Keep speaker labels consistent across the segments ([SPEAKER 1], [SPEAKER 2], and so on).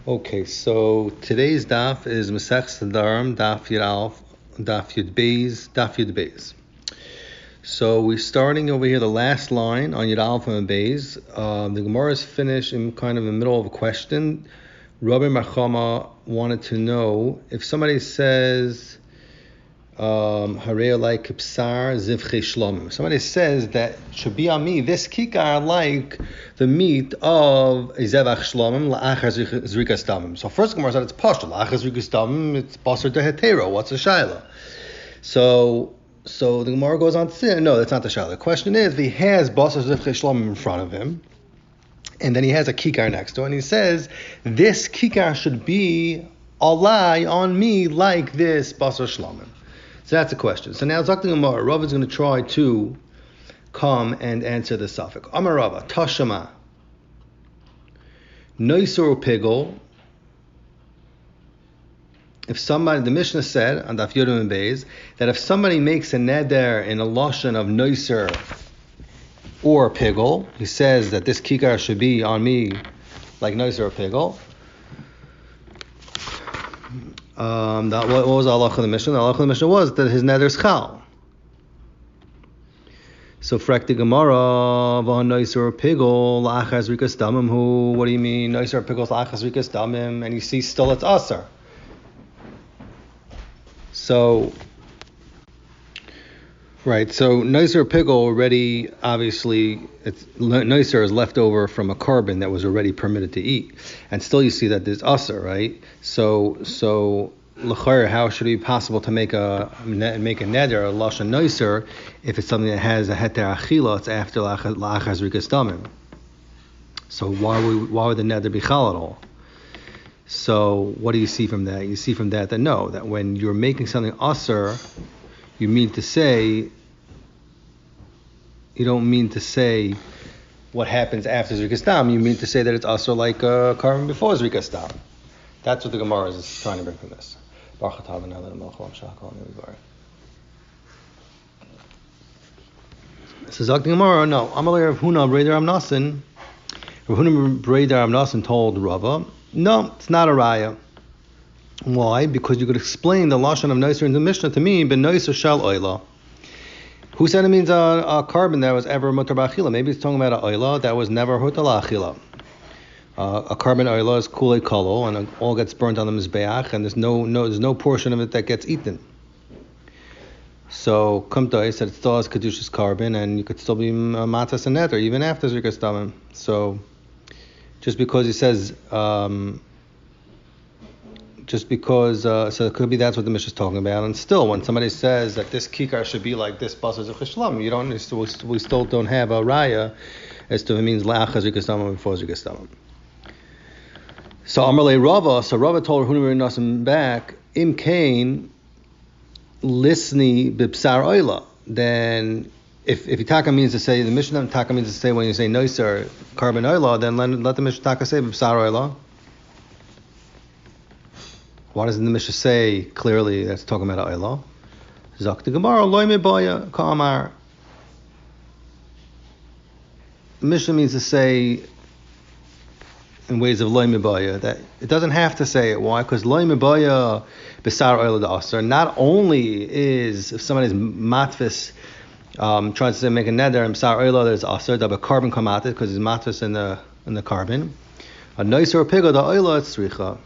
[SPEAKER 1] Okay, so today's daf is Masechus Nedarim, Daf Yud Alf, Daf Yud Beis, Daf Yud Beis. So we're starting over here the last line on Yud Alf and Beis. The Gemara is finished in kind of the middle of a question. Rabbi Machama wanted to know if somebody says Harei like Kipsar Zivchei Shlomim. Somebody says that should be on me this kikar like the meat of a Zevach Shlomim la'achar Zrikas Damim. So first Gemara said it's pashto la'achar Zrikas Damim. It's basar dehetero. What's a shaila? So the Gemara goes on to say no, that's not the shaila. The question is if he has basar Zivchei Shlomim in front of him, and then he has a kikar next to it, and he says this kikar should be alai on me like this basar Shlomim. So that's a question. So now Zakti Gemara, Rav is going to try to come and answer the suffix. Amar Rava, Tashama, Noisur Pigel. If somebody, the Mishnah said on Daf Yomi Daf, that if somebody makes a neder in a lashon of Noisur or Pigel, he says that this kikar should be on me like Noisur or Pigel. What was the halach of the Mishnah? The halach of the Mishnah was that his neder is chal. So frekti Gemara v'han noisur pigol la'achas rikas damim. Who? What do you mean noisur pigol la'achas rikas damim? And you see still it's asar. So right. So noisur pigol already obviously it's noisur is left over from a carbon that was already permitted to eat, and still you see that there's asar, right? So l'chayr, how should it be possible to make a neder, a lashon noiser, if it's something that has a heter achila? It's after la'achaz rikas damim. So why would the neder be chal at all? So what do you see from that? You see from that no, that when you're making something aser, you don't mean to say what happens after Zrikas Dam. You mean to say that it's also like a carbon before Zrikas Dam. That's what the Gemara is trying to bring from this. So Zak the Gemara, no. Amalei Rav Huna Breder Amnasin. Rav Huna Breder Amnasin told Rava, no, it's not a raya. Why? Because you could explain the lashon of noiser in the Mishnah to me, ben noiser shal oila. Who said it means a carbon that was ever mutar b'achila? Maybe it's talking about an oila that was never hutar la'achila. A carbon oila is kulei kolo, and it all gets burnt on the mizbeach, and there's no portion of it that gets eaten. So Kumtai said it still has kedushas carbon, and you could still be matas and neter even after zrikas damim. So just because he says. So it could be that's what the Mishnah is talking about. And still, when somebody says that this kikar should be like this basar of chishlam, we still don't have a raya as to if it means la'achaz rikas damim before rikas damim. So Amarle Rava, so Rava told Hunur Nasim back, Im Kain lisni bibsar oila. Then if Itaka means to say, the Mishnah Taka means to say when you say noiser carbon oila, then let the Mishnah Taka say bibsar oila. Why doesn't the Mishnah say clearly that's talking about oila? Zak the Gemara loy mebaya ka'amar. The Mishnah means to say in ways of loy mebaya that it doesn't have to say it. Why? Because loy mebaya besar oila da asar. Not only is if somebody's matvis trying to say make a neder and besar oila there's asar, but a carbon come out it because it's matvis in the carbon. A noiser pigel da oila it's tzricha.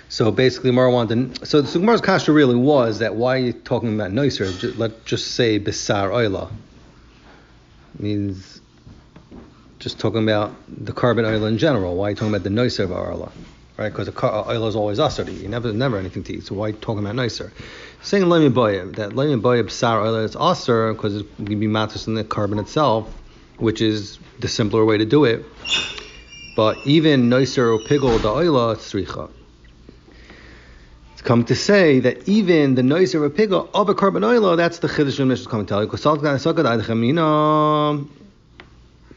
[SPEAKER 1] So basically, Gemara wanted. So the Gemara's kasha really was that why are you talking about noiser? Let's just say besar oila. Means just talking about the carbon oila in general. Why are you talking about the noiser of oila? Right? Because the oila is always asar to eat. Never anything to eat. So why are you talking about noiser? Saying loy mebaya, that loy mebaya besar oila is asar because it can be matters in the carbon itself, which is the simpler way to do it. But even noiser or pigol da oila it's tzricha. Come to say that even the noiser of a pigel of a carbon oil, that's the chiddush of Mishnah coming to tell you. Because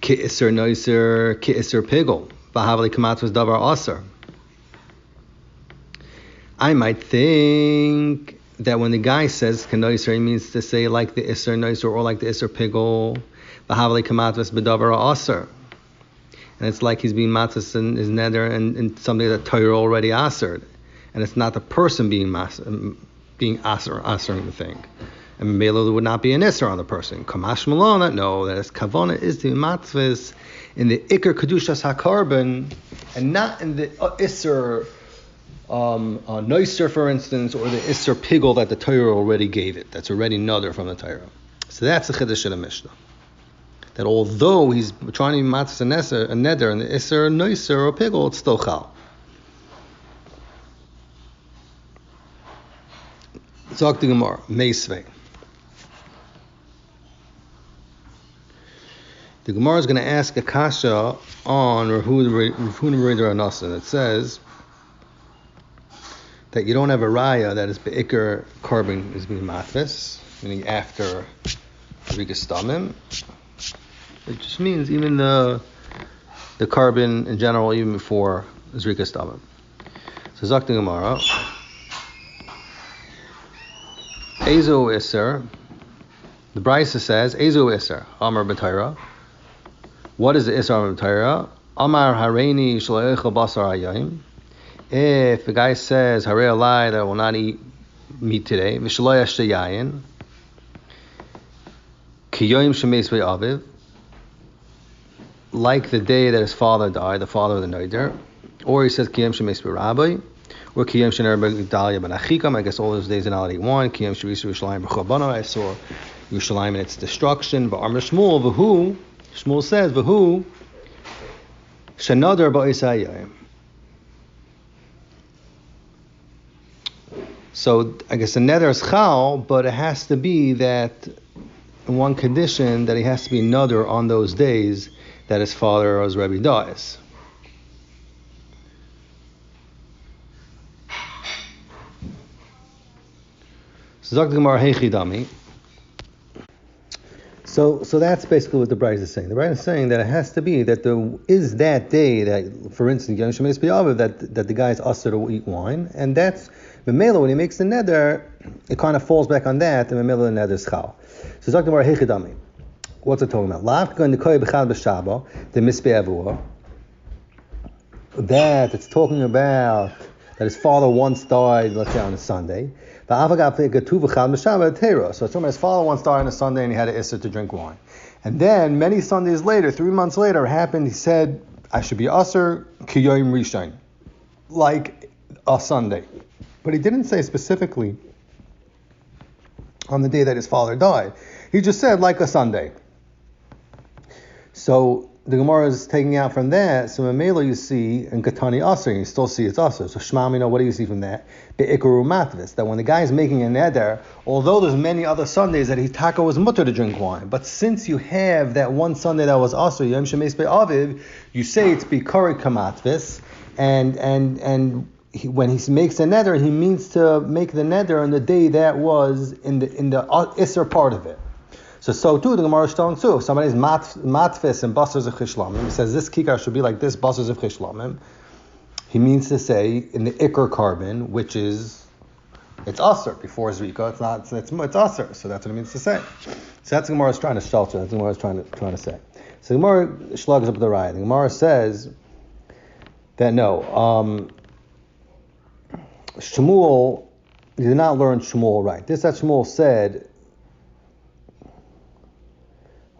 [SPEAKER 1] ki'iser noiser ki'iser pigel v'havli kamat was davar aser. I might think that when the guy says kanoiser, he means to say like the iser noiser or like the iser pigel. V'havli kamatvis b'davar aser. And it's like he's being matzis in his neder and something that Torah already asered. And it's not the person being asering the thing. And Mela would not be an Isser on the person. Kamash Malona, no, that is Kavona is the matzvis in the Iker Kedushas HaKarban and not in the Isser Noiser, for instance, or the Isser Pigel that the Torah already gave it. That's already another from the Torah. So that's the Chiddush of the Mishnah. That although he's trying to be matzis a neder and the Isser Noiser or Pigel, it's still Chal. Zog the Gemara, Meisvei. The Gemara is going to ask a kasha on Rahuna Anasa. It says that you don't have a raya that is be'ikr carbon is being matvis, meaning after Rigas Damim. It just means even the carbon in general, even before Rigas Damim. So Zok the Gemara, Ezo Isser. The Brisa says Ezo Isser Amar B'Torah. What is the Isra Torah? Amar Hareini Shloecha Basar Hayayim. If the guy says Harei Alai that I will not eat meat today, V'Shloya Sheyayin, Kiyoyim Shemeis Aviv, like the day that his father died, the father of the Neider, or he says Kiyom Shemeis Rabbi, or Kiyom Shener Dalia Ben Achikam. I guess all those days are not one. Kiyom Sherisu Yerushalayim B'Chabana. I saw Yerushalayim and its destruction. But Amr Shmuel V'Hu. Shmuel says, "V'hu shenadar ba'isayim." So I guess the neder is chal, but it has to be that in one condition that he has to be neder on those days that his father or his Rebbe dies. So Dr. Gemara Heichidami. So that's basically what the Bride is saying. The Bride is saying that it has to be that there is that day that, for instance, Yom Shemeis B'Aviv, that the guy is usher to eat wine, and that's Memela when he makes the neder, it kind of falls back on that, and Memela the neder is chal. So Dr. Gemara Heichidami. What's it talking about? Lavka in the Koy B'Chad B'Shaba, the Misbeh Avua. That it's talking about that his father once died, let's say on a Sunday. So it's talking about his father once died on a Sunday and he had an Issa to drink wine. And then many Sundays later, 3 months later, it happened, he said, I should be Usser Kiyoyim Rishon, like a Sunday. But he didn't say specifically on the day that his father died. He just said like a Sunday. So the Gemara is taking out from that. So Mamela you see in Katani Aser, you still see it's Aser. So Shmamina, what do you see from that? Be'ikru matvis, that when the guy is making a neder, although there's many other Sundays that Hitaka was mutter to drink wine, but since you have that one Sunday that was Aser, Yom Shemeis Be'aviv, you say it's Bikari Kamatvis, and when he makes a neder, he means to make the neder on the day that was in the Isser part of it. So too, the Gemara is telling too, if somebody's matfis and basars of chishlamim, he says this kikar should be like this basars of chishlamim, he means to say in the ikr carbon, which is, it's aser, before zrika, it's not, it's aser, so that's what it means to say. So that's the Gemara is trying to shelter, that's the Gemara is trying to say. So the Gemara shlugs up the raya. The Gemara says that no, Shmuel, you did not learn Shmuel right. This that Shmuel said,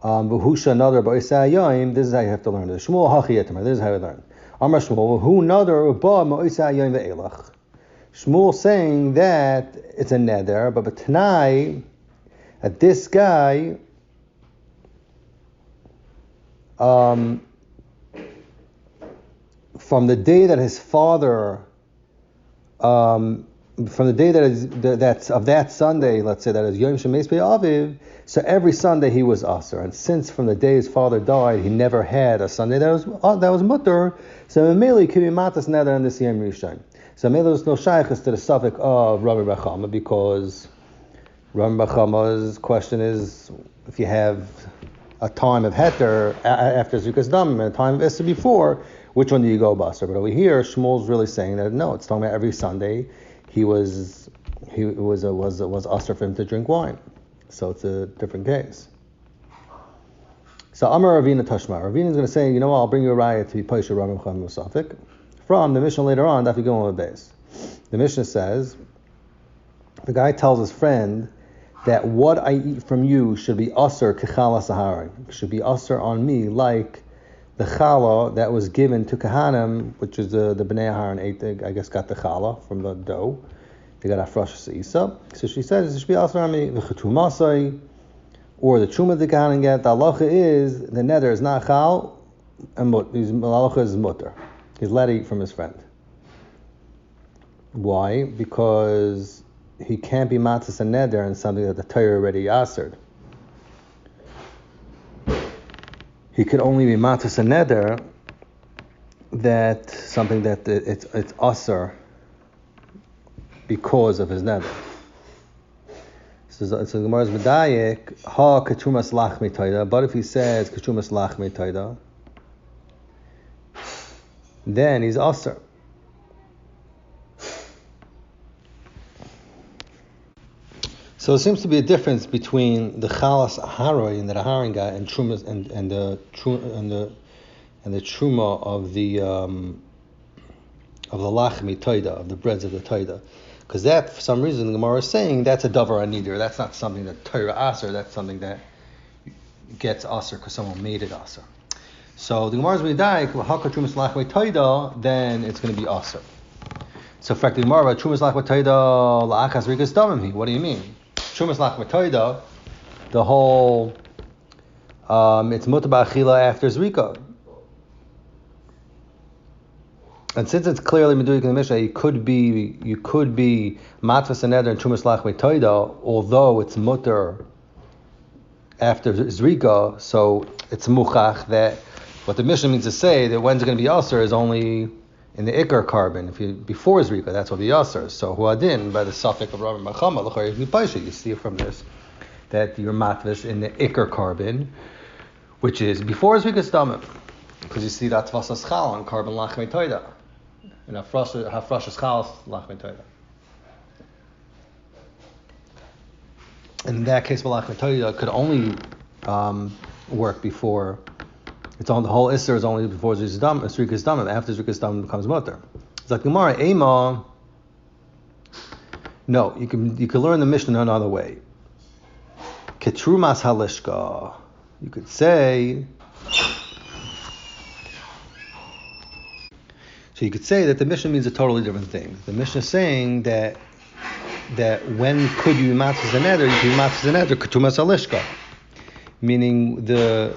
[SPEAKER 1] V'husha another ba'isayim. This is how you have to learn it. Shmuel hachiyetamar. This is how you learn. Amar Shmuel who another ba ma'isayim ve'elach. Shmuel saying that it's a neder, but b'tanai that this guy from the day that his father from the day that's of that Sunday, let's say that is Yom Shemeis Be'aviv, so every Sunday he was Aser. And since from the day his father died, he never had a Sunday that was mutter, so Memeli can be matas neder in this Yom Rishon. So Memeli is no shaykhs to the suffix of Rabbi Bachama, because Rabbi Bachama's question is, if you have a time of Heter after Zukas Dam and a time of Issa before, which one do you go Basar? But over here, Shmuel's really saying that no, it's talking about every Sunday he was Asr for him to drink wine. So it's a different case. So Amar Ravina Tashma. Ravina is going to say, you know what, I'll bring you a raya to be Paisha Rabim Cham Musafik. From the Mishnah later on, Daf Yomi Daf. The Mishnah says, the guy tells his friend that what I eat from you should be asr kechala sahara, should be asr on me like the challah that was given to Kahanim, which is the Bnei Aharon ate, I guess, got the challah from the dough. They got afresh isa. So she says it should be asr on me. The chetumasai, or the truma the Kahanim get. The halacha is the neder is not chal, and the halacha is mutter. He's allowed to eat from his friend. Why? Because he can't be matzah and neder in something that the Torah already answered. He could only be matzah and neder that something that it's asr because of his neder. So the Gemara is medayek ha ketrumas lachmi taida. But if he says ketrumas lachmi taida, then he's asr. So there seems to be a difference between the chalas aharoi and the aharon guy and trumas and the truma of the lachmi taida, of the breads of the taida, because that for some reason the Gemara is saying that's a davar anidir. That's not something that Torah aser. That's something that gets aser because someone made it aser. So the Gemara is medayek haka trumas lachmi taida, then it's going to be aser. So, for the Gemara, trumas lachmi taida la'achas rikas damim. What do you mean? Trumas lachmi taida, the whole it's mutar ba'achila after zrika. And since it's clearly meduik in the Mishnah, you could be matvas and neder and trumas lachmi taida, although it's mutar after zrika. So it's muchach that what the Mishnah means to say that when's it going to be aser is only in the ikar carbon. If you before zrika, that's what the aser. So huadin by the suffix of Rabbi Machama l'chayim mipaisha. You see from this that you're matvas in the ikar carbon, which is before zrika stamim, because you see that tvasas chal on carbon lachmei toida, and hafrashas chal lachmei toida. In that case, lachmei toida could only work before. It's on the whole Isser is only before Zrikas Damim. After Zrikas Damim becomes mutter. It's like Gemara Ema. No, you can learn the Mishnah another way. Ketrumas halishka. You could say. So you could say that the Mishnah means a totally different thing. The Mishnah is saying that when could you be matzah and neder? You can be matzah and neder ketrumas halishka, meaning the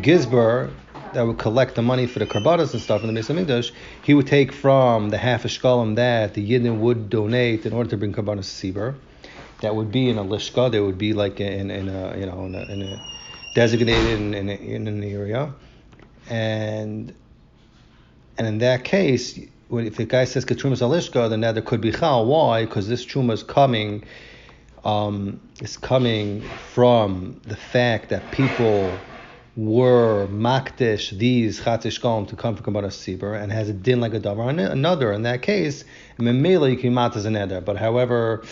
[SPEAKER 1] gizbar that would collect the money for the karbanos and stuff in the Beis Hamikdash, he would take from the half a shkalim that the yidden would donate in order to bring karbanos to Sibur. That would be in a lishka. They would be like in a designated in an area, and in that case, if the guy says ketrumas alishka, then there could be chal. Why? Because this truma is coming from the fact that people were makdish these chatzish golem to come from Kabbalah Sibur and has a din like a davar another. In that case, memela you can matas an eder. But however,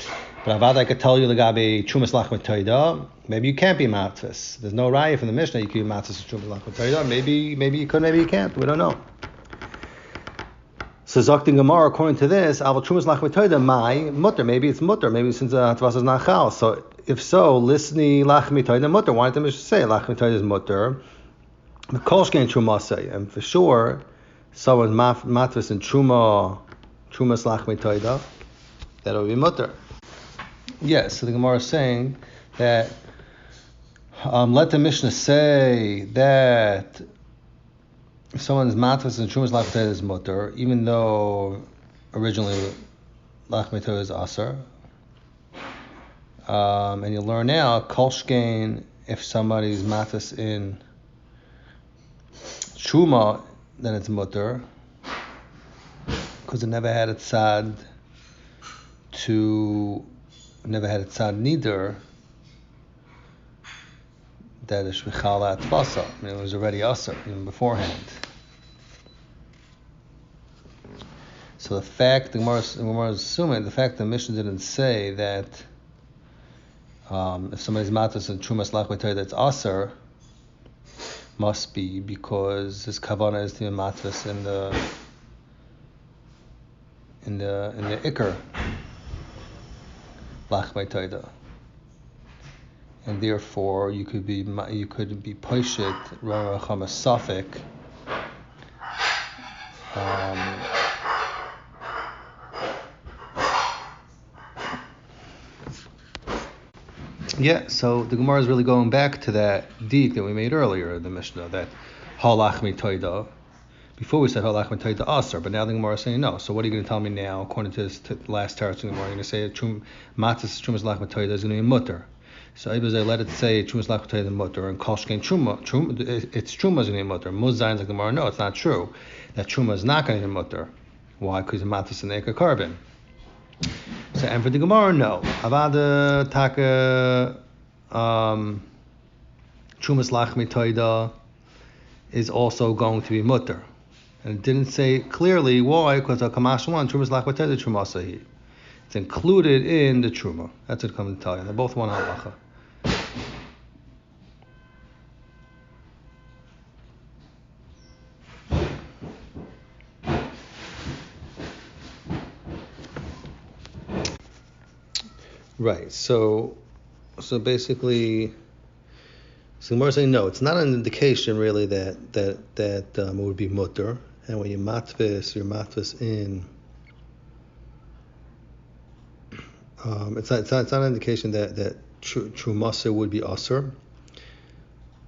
[SPEAKER 1] I could tell you the gabi chumas lachmet toida. Maybe you can't be matas. There's no raya from the Mishnah. You can be matas chumas lachmet toida. Maybe you could. Maybe you can't. We don't know. So Zaktin Gemara, according to this, Aval Trumas Lachmei Toida, my mutter. Maybe it's mutter. Maybe since Hatvas is not chal. So if so, Lisni Lachmei Toida mutter. Why didn't the Mishnah say Lachmei Toida is mutter? The Kolshkein Trumasei, and for sure, someone matvas in Trumas Lachmei Toida, that will be mutter. Yes. So the Gemara is saying that let the Mishnah say that if someone's matvas and trumas lachmei toida is mutter, even though originally lachmei toida is aser, and you learn now kolshkein if somebody's matvas in truma, then it's mutter because it never had a tzad neither. That is shvichala atvasa. I mean, it was already aser even beforehand. So the fact the Gemara is assuming the fact the Mishnah didn't say that If somebody's matas and trumas lach b'toida that's aser, must be because his kavanah is to be matas in the ikar lach b'toida, and therefore you could be poshit racham a suffix. Yeah, so the Gemara is really going back to that deed that we made earlier in the Mishnah, that halach mitoida. Before we said halach mitoida aser, but now the Gemara is saying no. So what are you going to tell me now? According to this last teretz in the Gemara, you're going to say matzah trumas lach mitoida is going to be mutter. So I let it say trumas lach mitoida mutter, and kolshkein truma, it's truma is going to be mutter. Muzayin like the Gemara, no, it's not true. That truma is not going to be mutter. Why? Because matzah an eka carbon. So, and for the Gemara, no. Avada taka trumas lach mitoida is also going to be mutter, and it didn't say clearly why. Because a kamash one trumas lach mitoida trumasahi, it's included in the truma. That's what it comes to tell you. They're both one halacha. Right. So basically, Gemara is saying no. It's not an indication really that it would be mutter. And when you matvis, you're matvis in. It's not an indication that trumasa would be aser.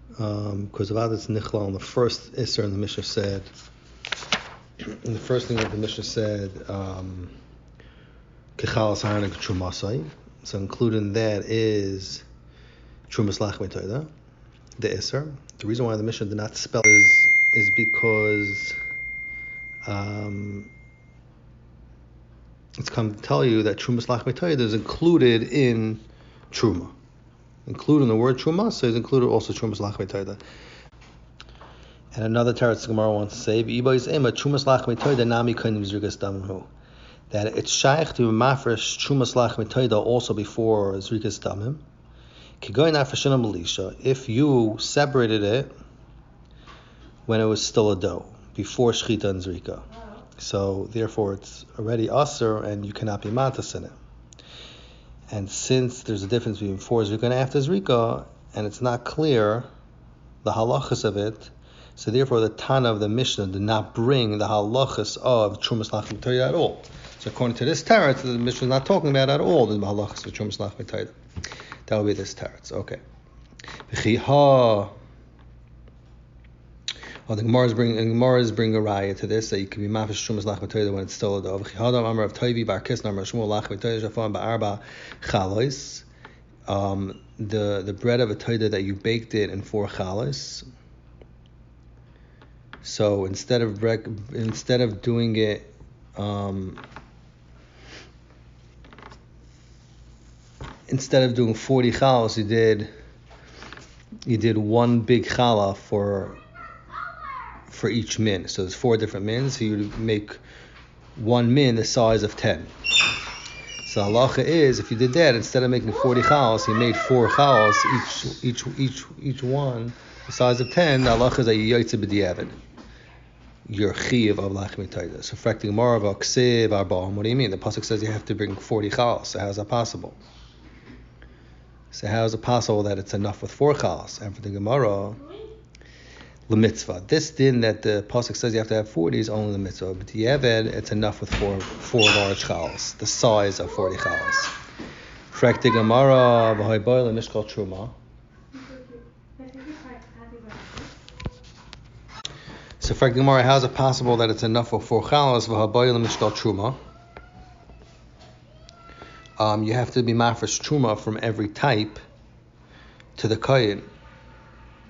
[SPEAKER 1] Because about it's nichlal on the first iser in the Mishnah said. And the first thing that the Mishnah said, kechalas haranuk trumasai. So included in that is trumas lach mitoida, the iser. The reason why the Mishnah did not spell is because it's come to tell you that trumas lach mitoida is included in truma. Included in the word truma, so is included also trumas lach mitoida. And another teretz Gemara wants to say, trumas lach mitoida nami kainim zrigas damhu. That it's shaykh to mafresh trumas lach mitoida also before zrikas damim. Kigoy nafreshinam melisha. If you separated it when it was still a dough, before shchita and zrika, so therefore it's already aser and you cannot be matas in it. And since there's a difference between before zrika and after zrika, and it's not clear the halachas of it, so therefore the Tana of the Mishnah did not bring the halachas of trumas lach mitoida at all. So according to this teretz, the Mishnah is not talking about at all the halachas of trumas lach mitoida. That would be this teretz. Okay. Well, the Gemara is bringing a raya to this, that you can be mafish trumas lach mitoida when it's still a dough. V'chihadam amar of toivi bar kisna amar shmuel lach mitoida shafan ba'arba chalois. The bread of a toida that you baked it in 4 chalos. So instead of doing it, instead of doing 40 chalos, you did one big challah for each min. So there's 4 different mins. So you would make one min the size of 10. So halacha is, if you did that, instead of making 40 chalos, you made 4 chalos, each one the size of 10. The halacha is that you yotze b'diavad. Your chiv of lach mitoida. So fracting more of a ksiv arba'am. What do you mean? The pasuk says you have to bring 40 chalos. So how is that possible? So how is it possible that it's enough with 4 chalos? And for the Gemara, the mitzvah. This din that the pasuk says you have to have 40 is only the mitzvah. But the Yeved, it's enough with four large chalos, the size of 40 chalos. Fracting Gemara v'hoy boil mishkal truma. So for Gemara, how is it possible that it's enough for 4 chalas v'habayil mishkal truma? You have to be mafresh truma from every type to the kohen.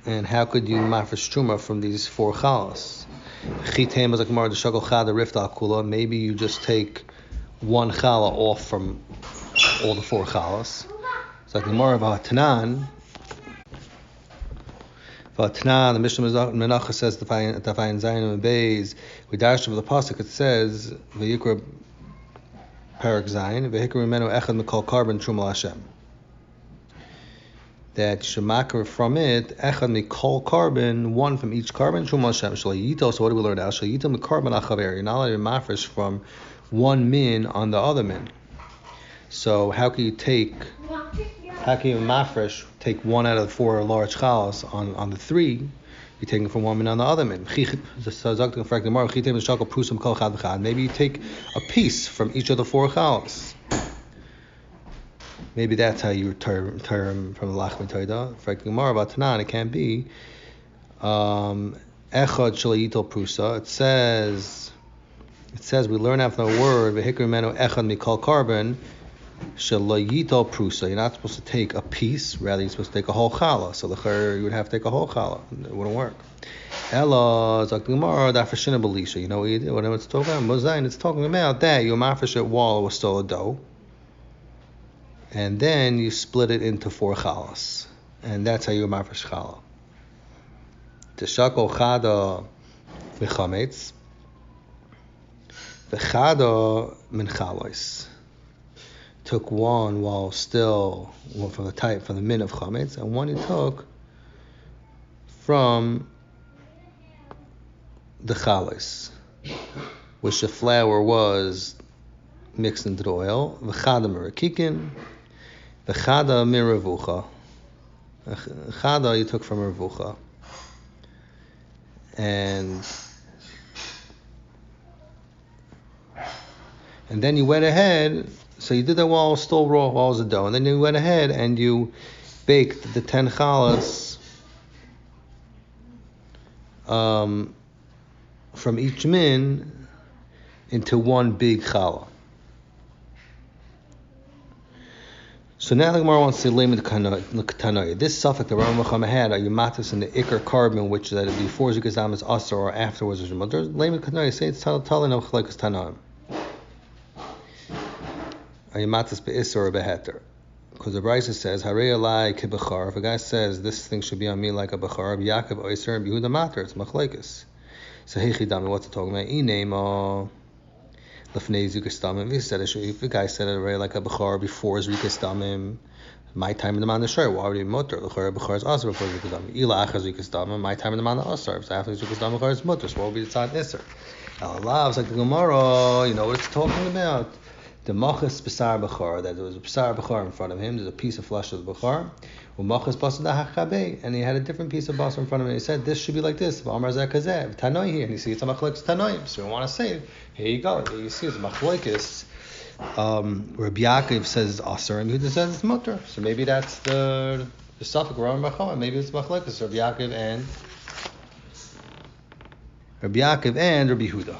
[SPEAKER 1] And how could you mafresh truma from these 4 chalas? Chitem is like Gemara the shagol chad rift al kula. Maybe you just take 1 chala off from all the 4 chalas. It's like Gemara of Tanan. Tana, the Mishnah Menachah says the Tafayin Zayin and Beis. We dash of the pasuk. It says V'yikra Parak Zayin V'hikra Menu Echad Mikol Carbon Truma Hashem. that shemakar from it echad mikol carbon, one from each carbon. Shuma Hashem shalayito. So what do we learn now? Shalayito mikarbon achaver. You're not allowed to mafresh from one min on the other min. So how can you mafresh take one out of the four large chalas on the three? You're taking from one min on the other min. Maybe you take a piece from each of the four chalas. Maybe that's how you term from the Lachmi Toida. Frank Gemara about Tanan, it can't be. Echad shalayito prusa. It says we learn out from the word v'hikr menu echad mikol carbon shalayito prusa. You're not supposed to take a piece, rather you're supposed to take a whole challah. So you would have to take a whole challah. It wouldn't work. Ella Zak Gemara dafashina belisha. You know what it's talking about? Mozayin. It's talking about that your mafresh wall was still a dough. And then you split it into four chalas. And that's how you mafresh challah. Teshako chada v'chametz. V'chada min chalois. Took one while still from the min of chametz, and one he took from the chalois, which the flour was mixed into the oil. V'chada merakikin. V'chada min revucha. Chada you took from revucha. And then you went ahead, so you did that while it was still raw, while it was a dough, and then you went ahead and you baked the 10 challahs from each min into one big challah. So now the Gemara wants to say limit Tanoi. This suffix the Rambam Chama had, are you matas in the ikar carbon, which that before Zikazam is asr or afterwards is mother. Limit Tanoi, say it's talin of chalaikas Tanoim. Are you matas be'isr or beheter? Because the Brisa says, Harei alai kibachar. If a guy says this thing should be on me like a bachar, Yaakov oiser and Yehuda mater, it's machlaikas. So hey chidami, what's it talking about? Inema. If he said it, if the guy said it already like a bechar before Zrikas Damim, my time in the man the shor, why would he mutter? The bechar is also before Zrikas Damim. Ila achar Zrikas Damim, my time in the man the asar. If it's after Zrikas Damim, bechar is mutter. So what would be the tzad iser? Allah, it's like the Gemara. You know what it's talking about? The machas besar bechar, that there was a besar bechar in front of him. There's a piece of flesh of the bechar. Machas basar dahachabe, and he had a different piece of basar in front of him. And he said, "This should be like this." Amar zakazev tanoi here, and you see it's a machlekes tanoim. So we want to say, here you go. You see it's a machlekes. Rabbi Yaakov says aser, and Yehuda says it's mutter. So maybe that's the suffix around Bachama. Maybe it's machlekes Rabbi Yaakov and Rabbi Yehuda.